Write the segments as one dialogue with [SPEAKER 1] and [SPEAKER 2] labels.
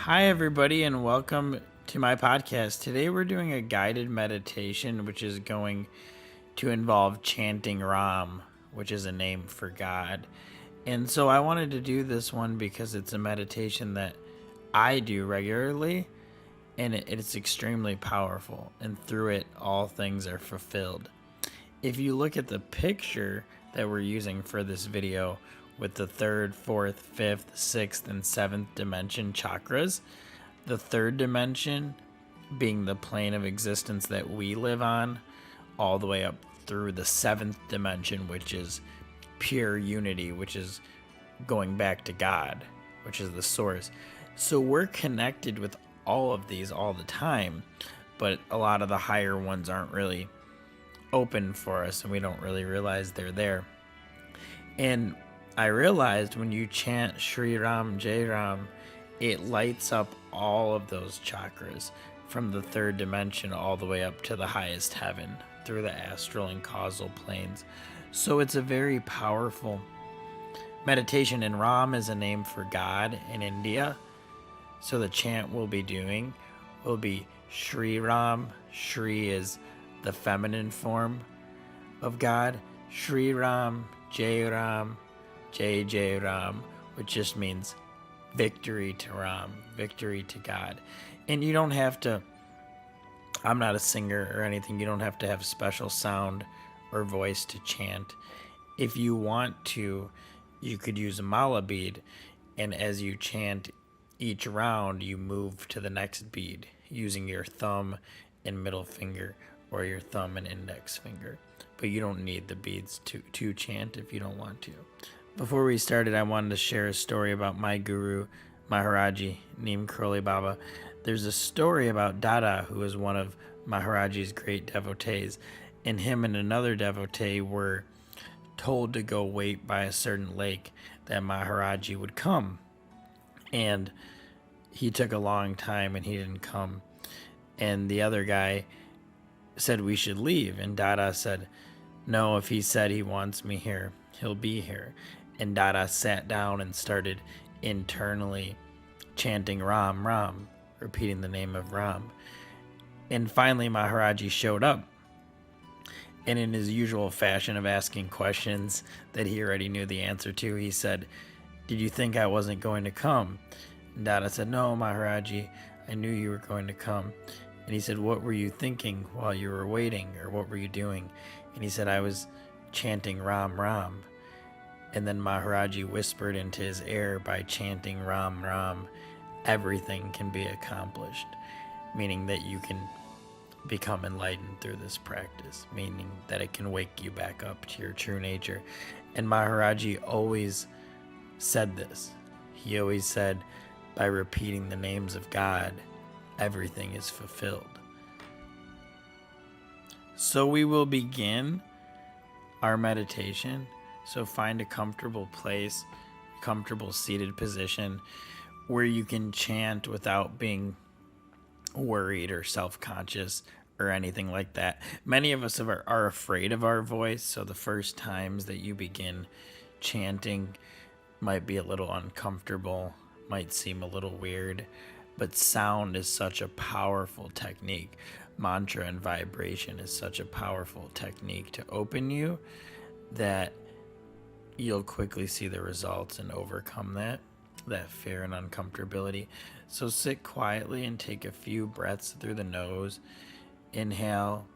[SPEAKER 1] Hi, everybody, and welcome to my podcast. Today, we're doing a guided meditation, which is going to involve chanting Ram, which is a name for God. And so, I wanted to do this one because it's a meditation that I do regularly, and it's extremely powerful. And through it, all things are fulfilled. If you look at the picture that we're using for this video with the third, fourth, fifth, sixth, and seventh dimension chakras, the third dimension being the plane of existence that we live on, all the way up through the seventh dimension, which is pure unity, which is going back to God, which is the source. So we're connected with all of these all the time, but a lot of the higher ones aren't really open for us and we don't really realize they're there. And I realized when you chant Shri Ram Jai Ram, it lights up all of those chakras from the third dimension all the way up to the highest heaven through the astral and causal planes. So it's a very powerful meditation, and Ram is a name for God in India. So the chant we'll be doing will be Shri Ram. Shri is the feminine form of God. Shri Ram, Jai Ram, Jai Jai Ram, which just means victory to Ram, victory to God. And you don't have to, I'm not a singer or anything, you don't have to have special sound or voice to chant. If you want to, you could use a mala bead, and as you chant each round, you move to the next bead using your thumb and middle finger or your thumb and index finger. But you don't need the beads to chant if you don't want to. Before we started, I wanted to share a story about my guru, Maharaji, Neem Karoli Baba. There's a story about Dada, who is one of Maharaji's great devotees, and him and another devotee were told to go wait by a certain lake that Maharaji would come. And he took a long time and he didn't come. And the other guy said we should leave, and Dada said, no, if he said he wants me here, he'll be here. And Dada sat down and started internally chanting Ram, Ram, repeating the name of Ram. And finally Maharaji showed up, and in his usual fashion of asking questions that he already knew the answer to, he said, did you think I wasn't going to come? And Dada said, no, Maharaji, I knew you were going to come. And he said, what were you thinking while you were waiting, or what were you doing? And he said, I was chanting Ram, Ram. And then Maharaji whispered into his ear, by chanting Ram, Ram, everything can be accomplished, meaning that you can become enlightened through this practice, meaning that it can wake you back up to your true nature. And Maharaji always said this. He always said, by repeating the names of God, everything is fulfilled. So we will begin our meditation. So find a comfortable place, comfortable seated position where you can chant without being worried or self-conscious or anything like that. Many of us are afraid of our voice, so the first times that you begin chanting might be a little uncomfortable, might seem a little weird, but sound is such a powerful technique. Mantra and vibration is such a powerful technique to open you that you'll quickly see the results and overcome that fear and uncomfortability. So sit quietly and take a few breaths through the nose. Inhale.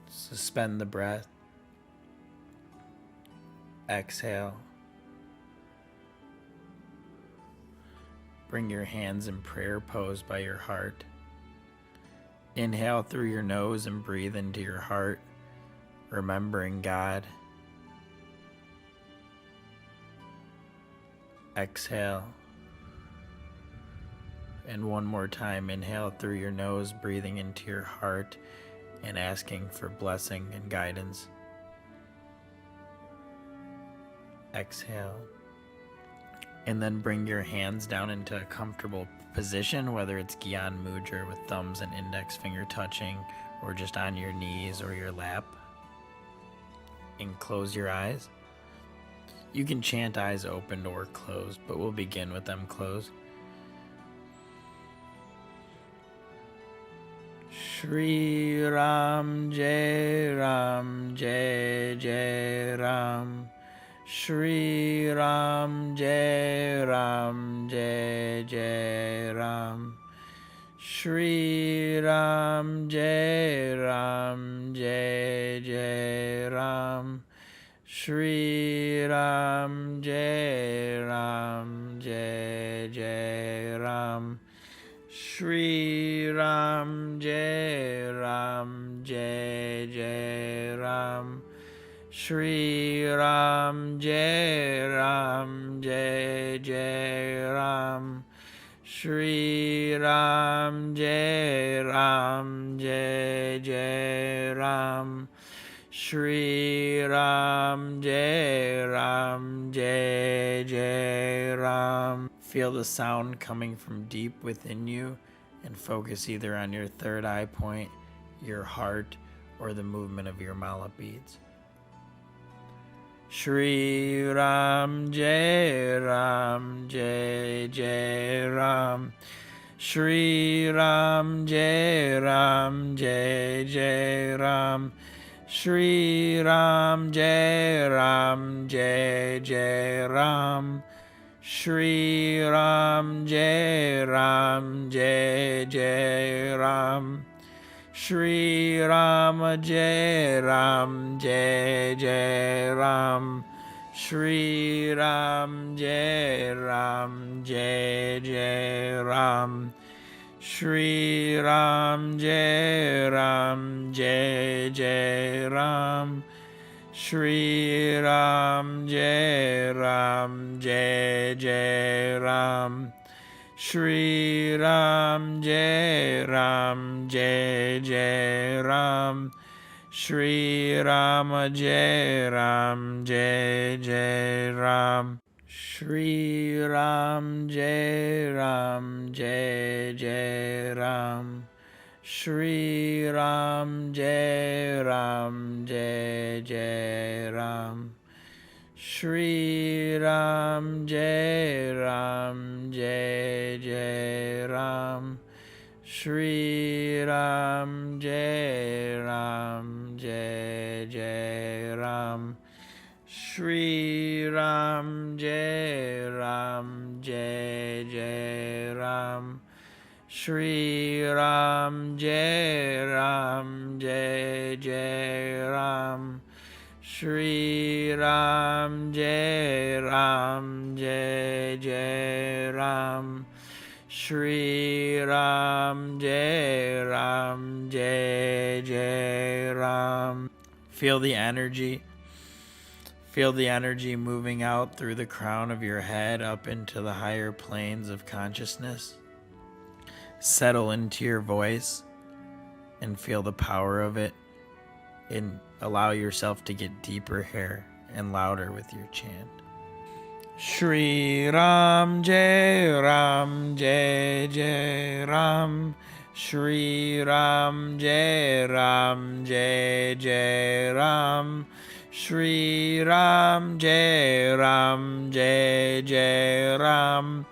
[SPEAKER 1] Suspend the breath. Exhale. Bring your hands in prayer pose by your heart. Inhale through your nose and breathe into your heart, remembering God. Exhale. And one more time, inhale through your nose, breathing into your heart and asking for blessing and guidance. Exhale. And then bring your hands down into a comfortable position, whether it's Gyan Mudra with thumbs and index finger touching, or just on your knees or your lap. And close your eyes. You can chant eyes open or closed, but we'll begin with them closed. Shri Ram Jai Ram Jai Jai Ram. Shri Ram Jai Ram Jai Jai Ram. Shri Ram Jai Ram Jai Jai Ram. Shri Ram Jai Ram Jai Jai Ram. Shri Ram Jai Ram Jai Jai Ram. Shri Ram Jai Ram Jai Jai Ram. Shri Ram Jai Ram Jai Jai Ram. Shri Ram Jai Ram Jai Jai Ram. Feel the sound coming from deep within you and focus either on your third eye point, your heart, or the movement of your mala beads. Shri Ram Jai Ram Jai Jai Ram. Shri Ram Jai Ram Jai Jai Ram. Shri Ram Jai Ram Jai Jai Ram. Shri Ram Jai Ram Jai Jai Ram. Shri Ram Jai Ram Jai Jai Ram. Shri Ram Jai Ram Jai Jai Ram. Shri Ram Jai Ram Jai Jai Ram. Shri Ram Jai Ram Jai Jai Ram. Shri Ram Jai Ram Jai Jai Ram. Shri Ram Jai Ram Jai Jai Ram. Shri Ram Jai Ram Jai Jai Ram. Shri Ram Jai Ram Jai Jai Ram. Shri Ram Jai Ram Jai Jai Ram. Shri Ram Jai Ram Jai Jai Ram. Shri Ram Jai Ram Jai Jai Ram. Shri Ram Jai Ram Jai Jai Ram. Shri Ram Jai Ram Jai Jai Ram. Shri Ram Jai Ram Jai Jai Ram. Feel the energy. Feel the energy moving out through the crown of your head up into the higher planes of consciousness. Settle into your voice and feel the power of it, and allow yourself to get deeper here and louder with your chant. Shri Ram Jai Ram Jai Jai Ram. Shri Ram Jai Ram Jai Jai Ram. Shri Ram Jai Ram Jai Jai Ram.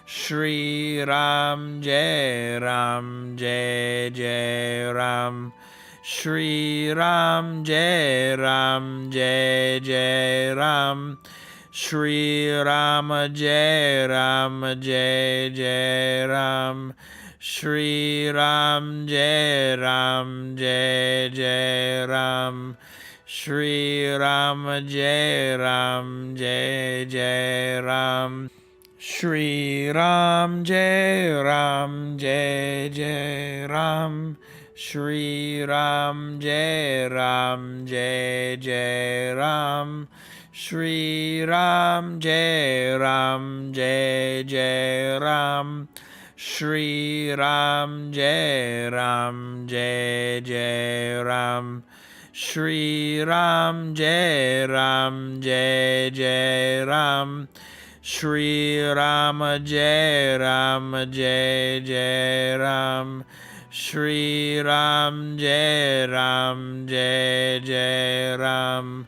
[SPEAKER 1] Shri Ram Jai Ram Jai Jai Ram. Shri Ram Jai Ram Jai Jai Ram. Shri Ram Jai Ram Jai Jai Ram. Shri Ram Jai Ram Jai Jai Ram. Shri Ram Jai Ram Jai Jai Ram. Shri Ram Jai Ram Jai Jai Ram. Shri Ram Jai Ram Jai Jai Ram. Shri Ram Jai Ram Jai Jai Ram. Shri Ram Jai Ram Jai Jai Ram. Shri Ram Jai Ram Jai Jai Ram. Shri Ram Jai Ram Jai Jai Ram. Shri Ram Jai Ram Jai Jai Ram.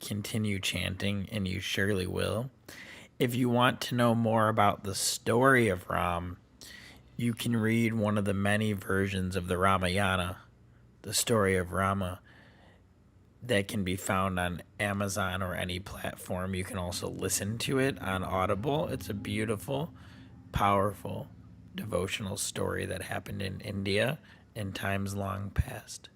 [SPEAKER 1] continue chanting, and you surely will. If you want to know more about the story of Ram, you can read one of the many versions of the Ramayana, the story of Rama, that can be found on Amazon or any platform. You can also listen to it on Audible. It's a beautiful, powerful devotional story that happened in India in times long past.